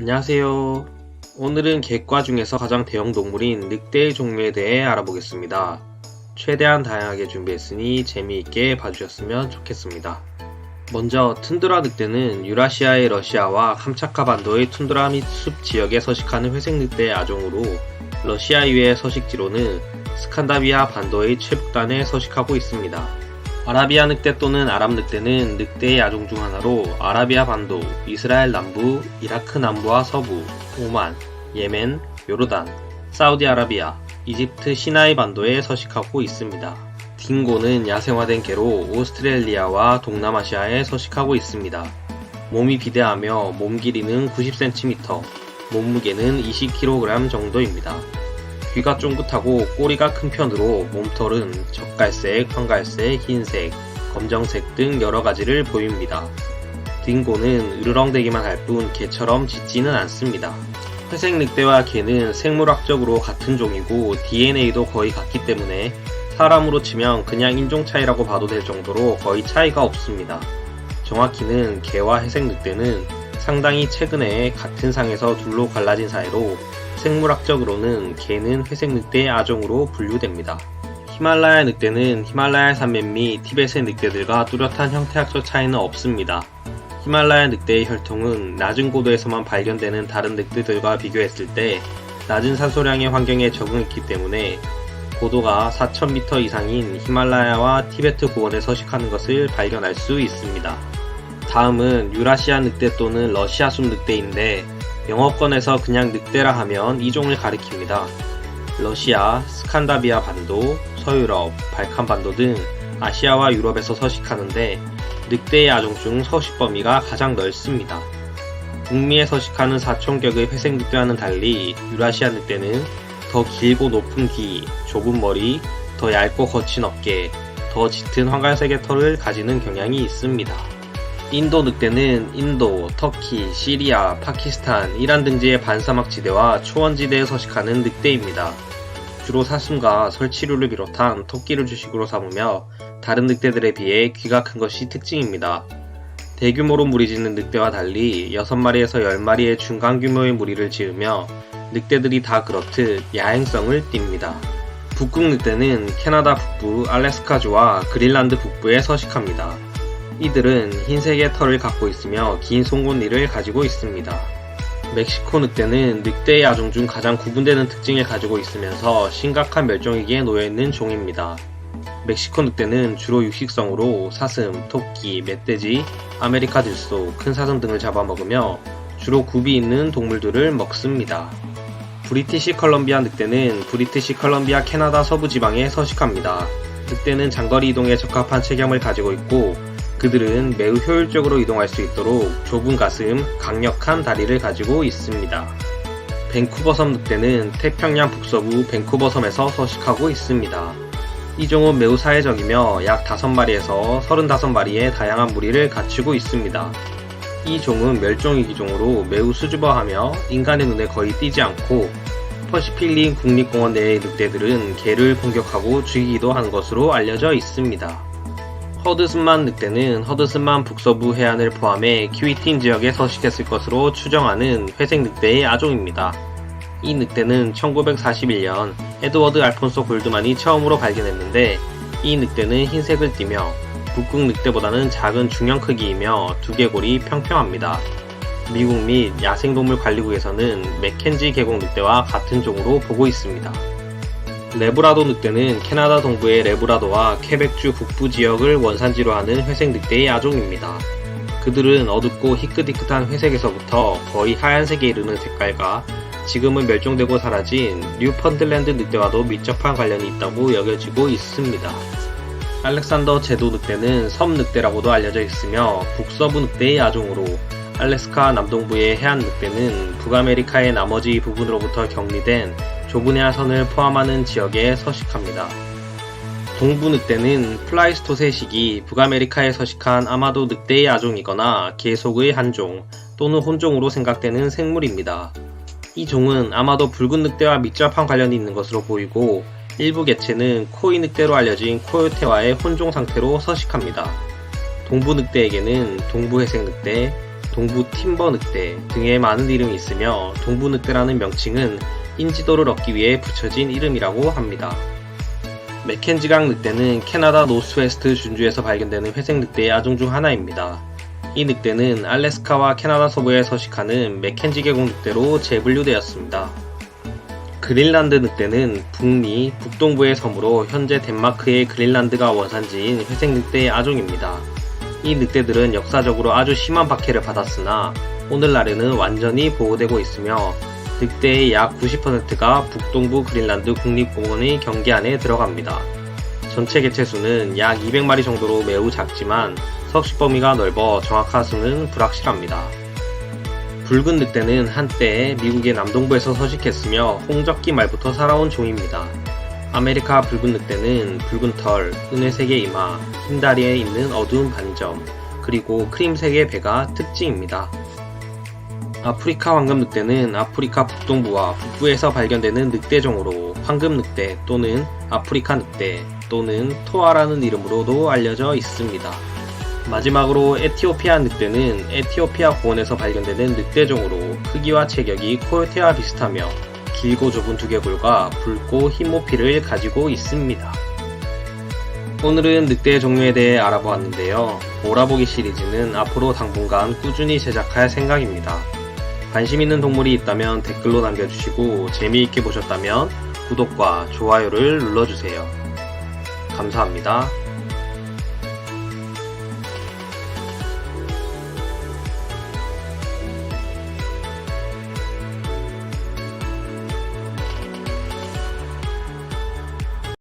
안녕하세요. 오늘은 객과 중에서 가장 대형 동물인 늑대의 종류에 대해 알아보겠습니다. 최대한 다양하게 준비했으니 재미있게 봐주셨으면 좋겠습니다. 먼저 툰드라 늑대는 유라시아의 러시아와 캄차카 반도의 툰드라 및 숲 지역에 서식하는 회색 늑대의 아종으로 러시아 이외의 서식지로는 스칸다비아 반도의 최북단에 서식하고 있습니다. 아라비아 늑대 또는 아랍 늑대는 늑대의 아종 중 하나로 아라비아 반도, 이스라엘 남부, 이라크 남부와 서부, 오만, 예멘, 요르단, 사우디아라비아, 이집트 시나이 반도에 서식하고 있습니다. 딩고는 야생화된 개로 오스트레일리아와 동남아시아에 서식하고 있습니다. 몸이 비대하며 몸 길이는 90cm, 몸무게는 20kg 정도입니다. 귀가 쫑긋하고 꼬리가 큰 편으로 몸털은 젓갈색, 황갈색, 흰색, 검정색 등 여러가지를 보입니다. 딩고는 으르렁대기만 할 뿐 개처럼 짖지는 않습니다. 회색 늑대와 개는 생물학적으로 같은 종이고 DNA도 거의 같기 때문에 사람으로 치면 그냥 인종 차이라고 봐도 될 정도로 거의 차이가 없습니다. 정확히는 개와 회색 늑대는 상당히 최근에 같은 상에서 둘로 갈라진 사이로 생물학적으로는 개는 회색 늑대의 아종으로 분류됩니다. 히말라야 늑대는 히말라야 산맥 및 티벳의 늑대들과 뚜렷한 형태학적 차이는 없습니다. 히말라야 늑대의 혈통은 낮은 고도에서만 발견되는 다른 늑대들과 비교했을 때 낮은 산소량의 환경에 적응했기 때문에 고도가 4,000m 이상인 히말라야와 티베트 고원에 서식하는 것을 발견할 수 있습니다. 다음은 유라시아 늑대 또는 러시아 숲 늑대인데 영어권에서 그냥 늑대라 하면 이 종을 가리킵니다. 러시아, 스칸다비아 반도, 서유럽, 발칸 반도 등 아시아와 유럽에서 서식하는데 늑대의 아종 중 서식 범위가 가장 넓습니다. 북미에 서식하는 사촌격의 회색 늑대와는 달리 유라시아 늑대는 더 길고 높은 귀, 좁은 머리, 더 얇고 거친 어깨, 더 짙은 황갈색의 털을 가지는 경향이 있습니다. 인도 늑대는 인도, 터키, 시리아, 파키스탄, 이란 등지의 반사막 지대와 초원지대에 서식하는 늑대입니다. 주로 사슴과 설치류를 비롯한 토끼를 주식으로 삼으며 다른 늑대들에 비해 귀가 큰 것이 특징입니다. 대규모로 무리짓는 늑대와 달리 6마리에서 10마리의 중간 규모의 무리를 지으며 늑대들이 다 그렇듯 야행성을 띱니다. 북극 늑대는 캐나다 북부, 알래스카주와 그린란드 북부에 서식합니다. 이들은 흰색의 털을 갖고 있으며 긴 송곳니를 가지고 있습니다. 멕시코 늑대는 늑대의 아종 중 가장 구분되는 특징을 가지고 있으면서 심각한 멸종위기에 놓여있는 종입니다. 멕시코 늑대는 주로 육식성으로 사슴, 토끼, 멧돼지, 아메리카 들소, 큰 사슴 등을 잡아먹으며 주로 굽이 있는 동물들을 먹습니다. 브리티시 컬럼비아 늑대는 브리티시 컬럼비아 캐나다 서부 지방에 서식합니다. 늑대는 장거리 이동에 적합한 체격을 가지고 있고 그들은 매우 효율적으로 이동할 수 있도록 좁은 가슴, 강력한 다리를 가지고 있습니다. 밴쿠버 섬 늑대는 태평양 북서부 밴쿠버 섬에서 서식하고 있습니다. 이 종은 매우 사회적이며 약 5마리에서 35마리의 다양한 무리를 갖추고 있습니다. 이 종은 멸종위기종으로 매우 수줍어하며 인간의 눈에 거의 띄지 않고 퍼시필린 국립공원 내의 늑대들은 개를 공격하고 죽이기도 하는 것으로 알려져 있습니다. 허드슨만 늑대는 허드슨만 북서부 해안을 포함해 퀴위틴 지역에 서식했을 것으로 추정하는 회색 늑대의 아종입니다. 이 늑대는 1941년 에드워드 알폰소 골드만이 처음으로 발견했는데 이 늑대는 흰색을 띠며 북극 늑대보다는 작은 중형 크기이며 두개골이 평평합니다. 미국 및 야생동물관리국에서는 맥켄지 계곡 늑대와 같은 종으로 보고 있습니다. 레브라도 늑대는 캐나다 동부의 레브라도와 퀘벡주 북부 지역을 원산지로 하는 회색 늑대의 아종입니다. 그들은 어둡고 희끗희끗한 회색에서부터 거의 하얀색에 이르는 색깔과 지금은 멸종되고 사라진 뉴펀들랜드 늑대와도 밀접한 관련이 있다고 여겨지고 있습니다. 알렉산더 제도 늑대는 섬 늑대라고도 알려져 있으며 북서부 늑대의 아종으로 알래스카 남동부의 해안 늑대는 북아메리카의 나머지 부분으로부터 격리된 좁은 해안선을 포함하는 지역에 서식합니다. 동부 늑대는 플라이스토세 시기 북아메리카에 서식한 아마도 늑대의 아종이거나 계속의 한 종 또는 혼종으로 생각되는 생물입니다. 이 종은 아마도 붉은 늑대와 밀접한 관련이 있는 것으로 보이고 일부 개체는 코이 늑대로 알려진 코요테와의 혼종 상태로 서식합니다. 동부 늑대에게는 동부 회색 늑대, 동부 팀버 늑대 등의 많은 이름이 있으며 동부 늑대라는 명칭은 인지도를 얻기 위해 붙여진 이름이라고 합니다. 맥켄지강 늑대는 캐나다 노스웨스트 준주에서 발견되는 회색 늑대의 아종 중 하나입니다. 이 늑대는 알래스카와 캐나다 서부에 서식하는 맥켄지 계곡 늑대로 재분류되었습니다. 그린란드 늑대는 북미, 북동부의 섬으로 현재 덴마크의 그린란드가 원산지인 회색 늑대의 아종입니다. 이 늑대들은 역사적으로 아주 심한 박해를 받았으나 오늘날에는 완전히 보호되고 있으며 늑대의 약 90%가 북동부 그린란드 국립공원의 경계 안에 들어갑니다. 전체 개체수는 약 200마리 정도로 매우 작지만 서식 범위가 넓어 정확한 수는 불확실합니다. 붉은 늑대는 한때 미국의 남동부에서 서식했으며 홍적기 말부터 살아온 종입니다. 아메리카 붉은 늑대는 붉은 털, 은회색의 이마, 흰 다리에 있는 어두운 반점, 그리고 크림색의 배가 특징입니다. 아프리카 황금늑대는 아프리카 북동부와 북부에서 발견되는 늑대종으로 황금늑대 또는 아프리카 늑대 또는 토아라는 이름으로도 알려져 있습니다. 마지막으로 에티오피아 늑대는 에티오피아 고원에서 발견되는 늑대종으로 크기와 체격이 코요테와 비슷하며 길고 좁은 두개골과 붉고 흰 모피를 가지고 있습니다. 오늘은 늑대의 종류에 대해 알아보았는데요. 몰아보기 시리즈는 앞으로 당분간 꾸준히 제작할 생각입니다. 관심 있는 동물이 있다면 댓글로 남겨주시고 재미있게 보셨다면 구독과 좋아요를 눌러주세요. 감사합니다.